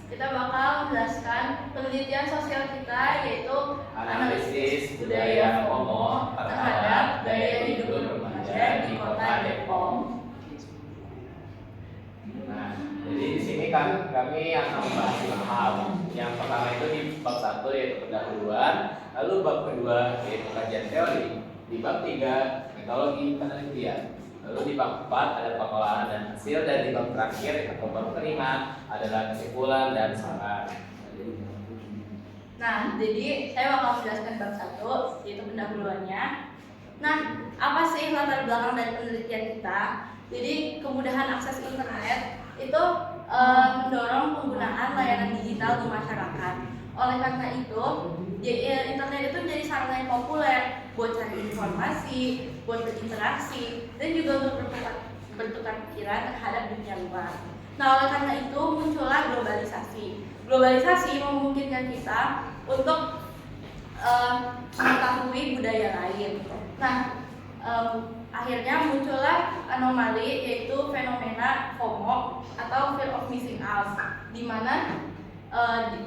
kita bakal menjelaskan penelitian sosial kita, yaitu analisis budaya FOMO terhadap gaya hidup remaja di Kota Depok. Nah, jadi di sini kan kami akan membahas 5 hal. Yang pertama itu di bab 1 yaitu pendahuluan, lalu bab kedua yaitu kajian teori, di bab 3 metodologi penelitian, lalu di bab 4 ada pengolahan dan hasil, dan di bab terakhir atau bab kelima adalah kesimpulan dan saran. Nah, jadi saya bakal menjelaskan bab 1 yaitu pendahuluannya. Nah, apa sih latar belakang dari penelitian kita? Jadi kemudahan akses internet itu mendorong penggunaan layanan digital di masyarakat. Oleh karena itu, internet itu menjadi sarana yang populer buat cari informasi, buat berinteraksi, dan juga untuk bertukar pikiran terhadap dunia luar. Nah, oleh karena itu muncullah globalisasi. Globalisasi memungkinkan kita untuk mengetahui budaya lain. Nah, akhirnya muncullah anomali, yaitu fenomena FOMO atau fear of missing out, di mana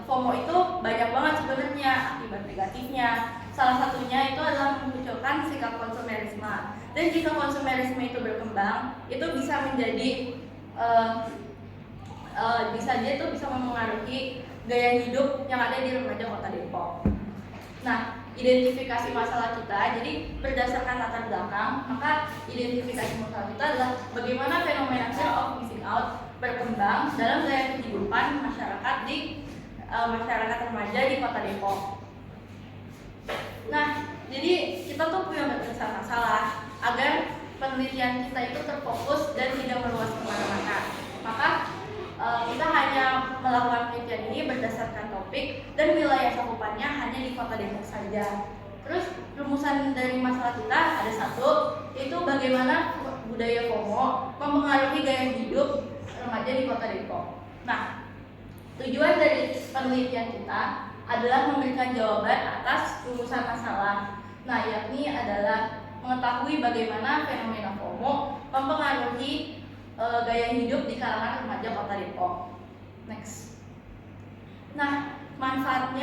FOMO itu banyak banget sebenarnya akibat negatifnya. Salah satunya itu adalah memunculkan sikap konsumerisme. Dan jika konsumerisme itu berkembang, itu bisa menjadi bisa memengaruhi gaya hidup yang ada di remaja Kota Depok. Nah, identifikasi masalah kita, jadi berdasarkan latar belakang, maka identifikasi masalah kita adalah bagaimana fenomena fear of missing out berkembang dalam gaya kehidupan masyarakat di masyarakat remaja di Kota Depok. Nah, jadi kita tuh punya berdasar masalah agar penelitian kita itu terfokus dan tidak meluas kemana-mana. Maka kita hanya melakukan penelitian ini berdasarkan topik dan wilayah cakupannya hanya di Kota Depok saja. Terus rumusan dari masalah kita ada 1, yaitu bagaimana budaya FOMO mempengaruhi gaya hidup remaja di Kota Depok. Nah, tujuan dari penelitian kita adalah memberikan jawaban atas rumusan masalah. Nah, yakni adalah mengetahui bagaimana fenomena FOMO mempengaruhi gaya hidup di kalangan remaja Kota Depok. Next. Nah, manfaat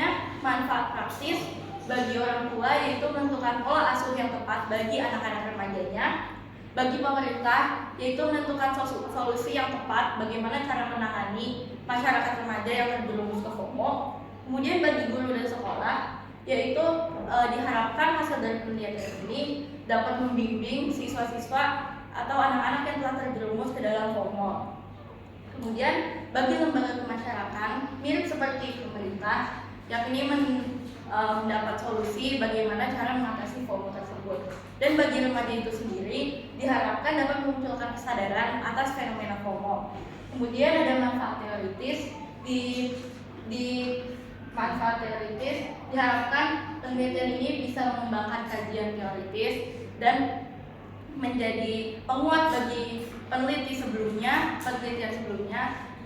praktis bagi orang tua yaitu menentukan pola asuh yang tepat bagi anak-anak remajanya. Bagi pemerintah yaitu menentukan solusi yang tepat bagaimana cara menangani masyarakat remaja yang terjerumus ke FOMO. Kemudian bagi guru dan sekolah yaitu diharapkan hasil dari penelitian ini dapat membimbing siswa-siswa atau anak-anak yang telah terjerumus ke dalam FOMO. Kemudian bagi lembaga kemasyarakatan mirip seperti pemerintah, yakni mendapat solusi bagaimana cara mengatasi FOMO tersebut. Dan bagi remaja itu sendiri diharapkan dapat memunculkan kesadaran atas fenomena FOMO. Kemudian ada manfaat teoritis. Di manfaat teoritis diharapkan penelitian ini bisa mengembangkan kajian teoritis dan menjadi penguat bagi penelitian sebelumnya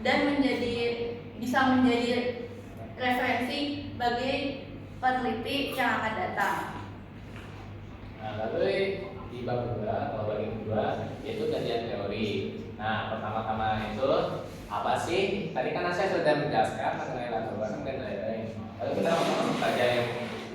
dan bisa menjadi referensi bagi peneliti yang akan datang. Nah, lalu di bab 2 atau bagian kedua yaitu kajian teori. Nah, pertama-tama itu apa sih? Tadi kan saya sudah menjelaskan mengenai latar belakang dan lain-lain. Lalu kita masuk saja yang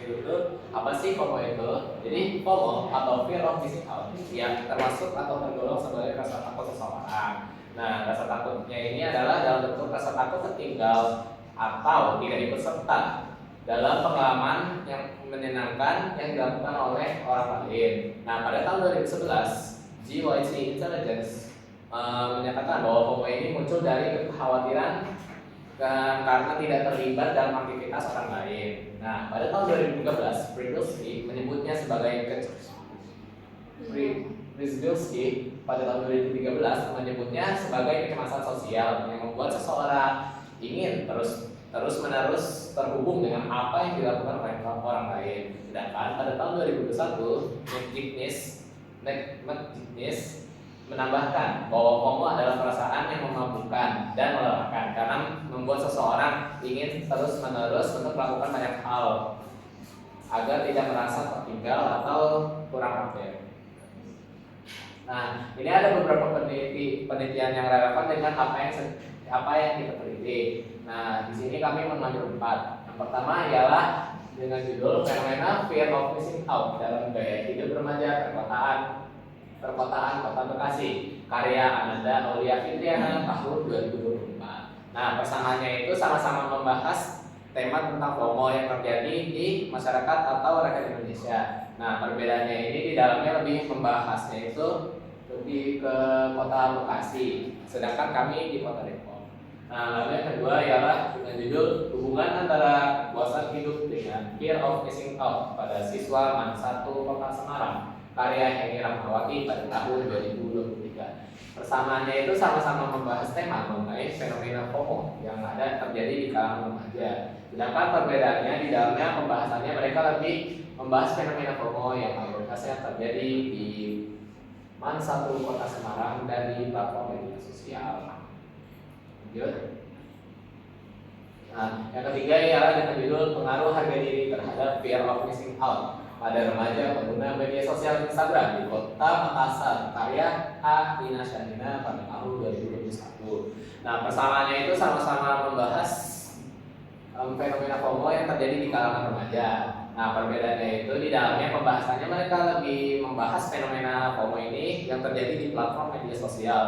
itu apa sih FOMO itu? Jadi FOMO atau fear of missing out yang termasuk atau tergolong sebagai rasa takut seseorang. Nah, rasa takutnya ini adalah dalam bentuk rasa takut tertinggal atau tidak ikut serta dalam pengalaman yang menyenangkan yang dilakukan oleh orang lain. Nah, pada tahun 2011, GYC Intelligence menyatakan bahwa FOMO ini muncul dari kekhawatiran karena tidak terlibat dalam aktivitas orang lain. Nah, pada tahun 2013, Prigozhin menyebutnya sebagai pada tahun 2013 menyebutnya sebagai kecemasan sosial yang membuat seseorang ingin terus-menerus terhubung dengan apa yang dilakukan oleh orang lain. Sedangkan pada tahun 2021, McGinnis menambahkan bahwa FOMO adalah perasaan yang memabukkan dan melelahkan karena membuat seseorang ingin terus-menerus untuk melakukan banyak hal agar tidak merasa tertinggal atau kurang update. Nah, ini ada beberapa penelitian yang relevan dengan apa apa yang kita teliti. Nah, di sini kami mengambil 4. Yang pertama ialah dengan judul fenomena fear of missing out dalam gaya hidup remaja perkotaan Kota Bekasi, karya Ananda Aulia Fitriana tahun 2024. Nah, persamaannya itu sama-sama membahas tema tentang FOMO yang terjadi di masyarakat atau rakyat Indonesia. Nah, perbedaannya ini di dalamnya lebih membahasnya itu lebih ke Kota Bekasi, sedangkan kami di Kota Depok. Nah, lalu yang kedua ialah dengan judul hubungan antara kepuasan hidup dengan fear of missing out pada siswa MAN 1 Kota Semarang, karya Heni Rahmawati pada tahun 2023. Persamaannya itu sama-sama membahas tema mengenai fenomena FOMO yang ada terjadi di kalangan remaja. Sedangkan perbedaannya di dalamnya pembahasannya mereka lebih membahas fenomena FOMO yang mayoritasnya terjadi di MAN 1 Kota Semarang dan di platform media sosial. Lanjut. Nah, yang ketiga ialah dengan judul pengaruh harga diri terhadap fear of missing out pada remaja pengguna media sosial Instagram di Kota Makassar, karya A. Rina Syanina pada tahun 2021. Nah, persamaannya itu sama-sama membahas fenomena FOMO yang terjadi di kalangan remaja. Nah, perbedaannya itu di dalamnya pembahasannya mereka lebih membahas fenomena FOMO ini yang terjadi di platform media sosial,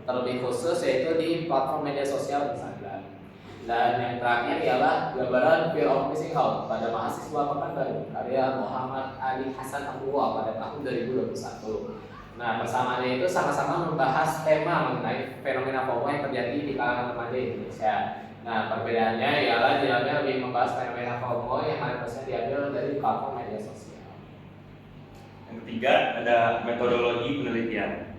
terlebih khusus yaitu di platform media sosial Instagram. Dan yang terakhir ialah gambaran fear of missing out pada mahasiswa Pekanbaru, karya Muhammad Ali Hasan Abdullah pada tahun 2021. Nah, persamaannya itu sama-sama membahas tema mengenai fenomena FOMO yang terjadi di kalangan remaja Indonesia. Nah, perbedaannya ialah di dalamnya lebih membahas fenomena FOMO yang mayoritasnya diambil dari platform media sosial. Yang ketiga ada metodologi penelitian.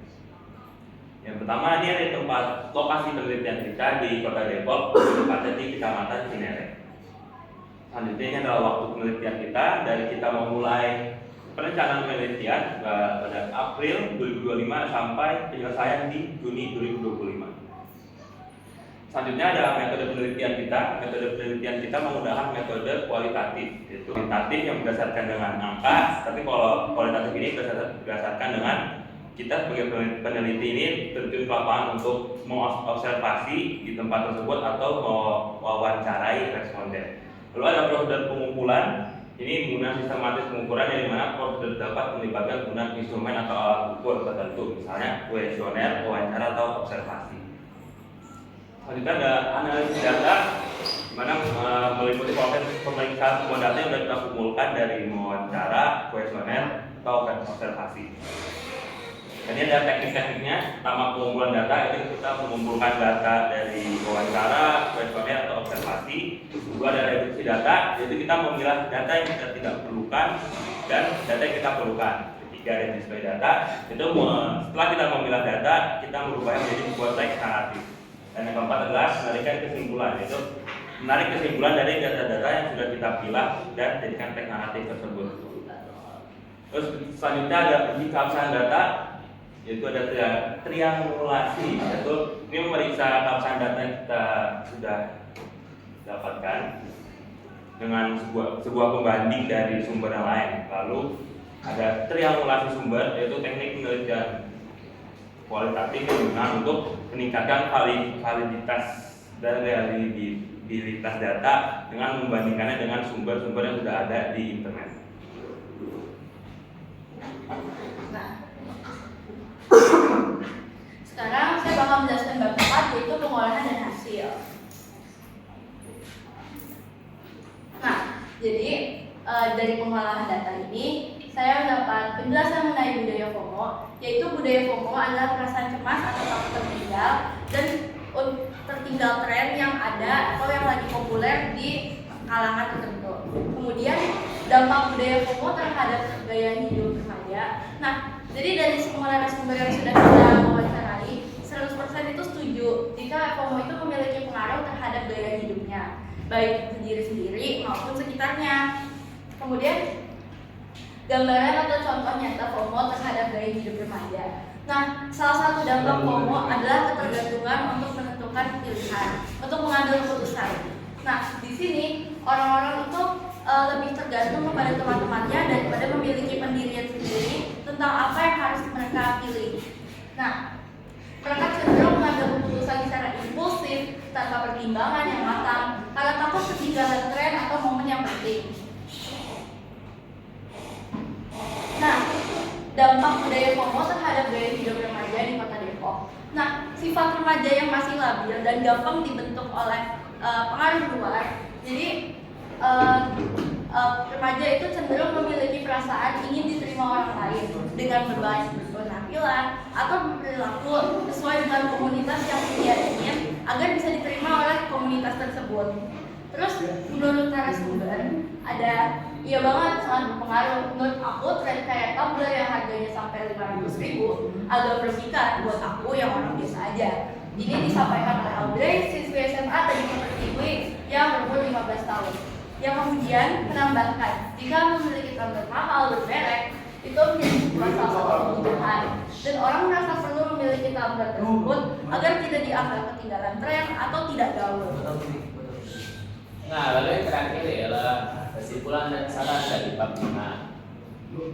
Yang pertama, ini ada tempat lokasi penelitian kita di Kota Depok, tepatnya di Kecamatan Cinere. Selanjutnya ini adalah waktu penelitian kita dari kita memulai perencanaan penelitian pada April 2025 sampai penyelesaian di Juni 2025. Selanjutnya adalah metode penelitian kita. Metode penelitian kita menggunakan metode kualitatif, yaitu kualitatif yang berdasarkan dengan angka, tapi kalau kualitatif ini berdasarkan dengan kita sebagai peneliti ini terjun ke lapangan untuk mengobservasi di tempat tersebut atau mewawancarai responden. Lalu ada prosedur pengumpulan. Ini menggunakan sistematis pengukuran yang dimana prosedur dapat melibatkan penggunaan instrumen atau alat ukur tertentu, misalnya kuesioner, wawancara, atau observasi. Selanjutnya ada analisis data, di mana meliputi proses pemeriksaan semua data yang sudah kita kumpulkan dari mewawancara, kuesioner, atau observasi. Jadi ada teknik-tekniknya. Pertama, pengumpulan data, itu kita mengumpulkan data dari wawancara, kuesioner, atau observasi. Kedua, ada reduksi data, yaitu kita memilah data yang kita tidak perlukan dan data yang kita perlukan. Ketiga, reduksi data, itu setelah kita memilah data, kita merubahnya menjadi sebuah teks naratif. Dan yang keempat adalah menarikkan kesimpulan, yaitu menarik kesimpulan dari data-data yang sudah kita pilah dan jadikan teks naratif tersebut. Terus selanjutnya ada uji keabsahan data, yaitu ada triangulasi, yaitu ini memeriksa keabsahan data yang kita sudah dapatkan dengan sebuah pembanding dari sumber yang lain. Lalu ada triangulasi sumber, yaitu teknik penelitian kualitatif yang digunakan untuk meningkatkan validitas dan reliabilitas data dengan membandingkannya dengan sumber-sumber yang sudah ada di internet. Nah, sekarang saya bakal menjelaskan bab 4, yaitu pengolahan dan hasil. Nah, jadi dari pengolahan data ini saya mendapat penjelasan mengenai budaya FOMO, yaitu budaya FOMO adalah perasaan cemas atau takut tertinggal dan tertinggal tren yang ada atau yang lagi populer di kalangan tertentu. Kemudian dampak budaya FOMO terhadap gaya hidup remaja. Nah, jadi dari semua narasumber yang sudah kita wawancarai, 100% itu setuju jika FOMO itu memiliki pengaruh terhadap gaya hidupnya, baik diri sendiri maupun sekitarnya. Kemudian gambaran atau contoh nyata FOMO terhadap gaya hidup remaja. Nah, salah satu dampak FOMO adalah ketergantungan untuk menentukan pilihan, untuk mengambil keputusan. Nah, di sini orang-orang itu lebih tergantung kepada teman-temannya daripada memiliki pendirian sendiri tentang apa yang harus mereka pilih. Nah, mereka cenderung mengambil keputusan secara impulsif tanpa pertimbangan yang matang karena takut ketinggalan tren atau momen yang penting. Nah, dampak budaya FOMO terhadap gaya hidup remaja di Kota Depok. Nah, sifat remaja yang masih labil dan gampang dibentuk oleh pengaruh luar. Jadi remaja itu cenderung memiliki perasaan ingin diterima orang lain dengan berpenampilan atau berperilaku sesuai dengan komunitas yang dia ingin agar bisa diterima oleh komunitas tersebut. Terus menurut narasumber ada iya banget sangat berpengaruh. Menurut aku tren kayak Tumblr yang harganya sampai 500.000 agak berlebihan buat aku yang orang biasa aja. Ini disampaikan oleh Audrey, siswi SMA tadi Pertiwi yang berumur 15 tahun. Yang kemudian menambahkan, jika memiliki Tumblr mahal bermerek, itu menjadi sebuah salah satu kebutuhan. Dan orang merasa perlu memiliki Tumblr tersebut agar tidak dianggap ketinggalan tren atau tidak gaul. Nah, lalu yang terakhir ialah kesimpulan dan saran dari bab 5.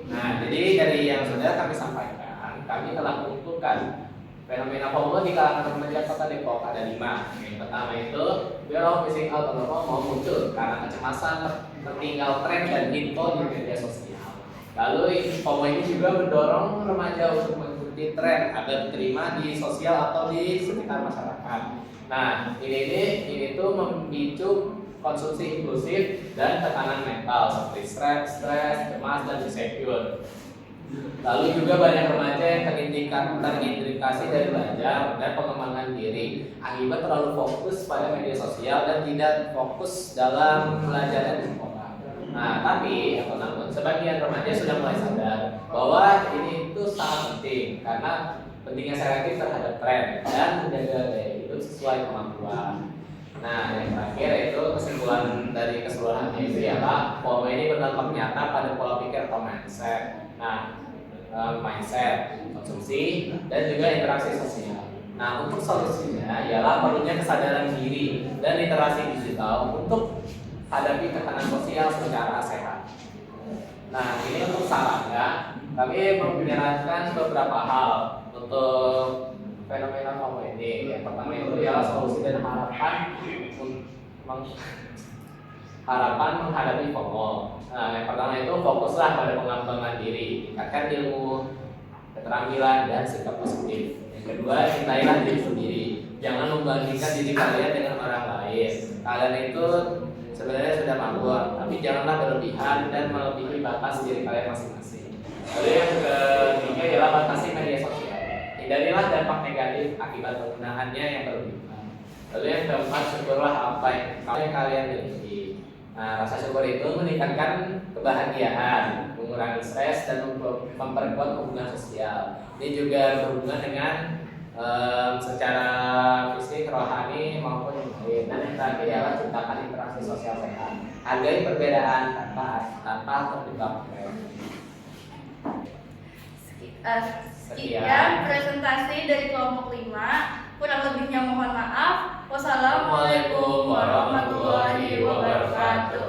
Nah, jadi dari yang sudah kami sampaikan, kami telah mengumpulkan fenomena FOMO di kalangan remaja Kota Depok ada 5. Yang pertama itu fear of missing out atau FOMO muncul karena kecemasan tertinggal tren dan info di media sosial. Lalu FOMO ini juga mendorong remaja untuk mengikuti tren agar diterima di sosial atau di sekitar masyarakat. Nah, ini tuh memicu konsumsi impulsif dan tekanan mental seperti stres, cemas, dan insecure. Lalu juga banyak remaja yang terindikasi dari belajar dan pengembangan diri akibat terlalu fokus pada media sosial dan tidak fokus dalam belajar dan sekolah. Nah, tapi namun sebagian remaja sudah mulai sadar bahwa ini itu sangat penting karena pentingnya selektif terhadap tren dan menjaga gaya hidup sesuai kemampuan. Nah, yang terakhir itu kesimpulan dari keseluruhannya itu ialah FOMO ini berdampak nyata pada pola pikir atau mindset. Nah, mindset, konsumsi, dan juga interaksi sosial. Nah, untuk solusinya ialah perlunya kesadaran diri dan literasi digital untuk hadapi tekanan sosial secara sehat. Nah, ini untuk sarannya, kami menyarankan beberapa hal untuk fenomena FOMO ini. Yang pertama itu ialah solusi dan harapan menghadapi FOMO. Nah, yang pertama itu fokuslah pada pengembangan diri, tingkatkan ilmu, keterampilan, dan sikap positif. Yang kedua, cintailah diri sendiri. Jangan membandingkan diri kalian dengan orang lain. Kalian itu sebenarnya sudah mampu, tapi janganlah berlebihan dan melebihi batas diri kalian masing-masing. Lalu yang ketiga ialah batasi media sosial. Hindarilah dampak negatif akibat penggunaannya yang berlebihan. Lalu yang keempat, syukurlah apa yang kalian miliki. Nah, rasa syukur itu meningkatkan kebahagiaan, mengurangi stres, dan memperkuat hubungan sosial. Ini juga berhubungan dengan secara fisik, rohani, maupun yang lain. Dan yang terakhir adalah ciptakan interaksi sosial sehat. Hargai perbedaan tanpa terjebak tren. Sekian presentasi dari kelompok 5. Kurang lebihnya mohon maaf. Wassalamualaikum warahmatullahi wabarakatuh.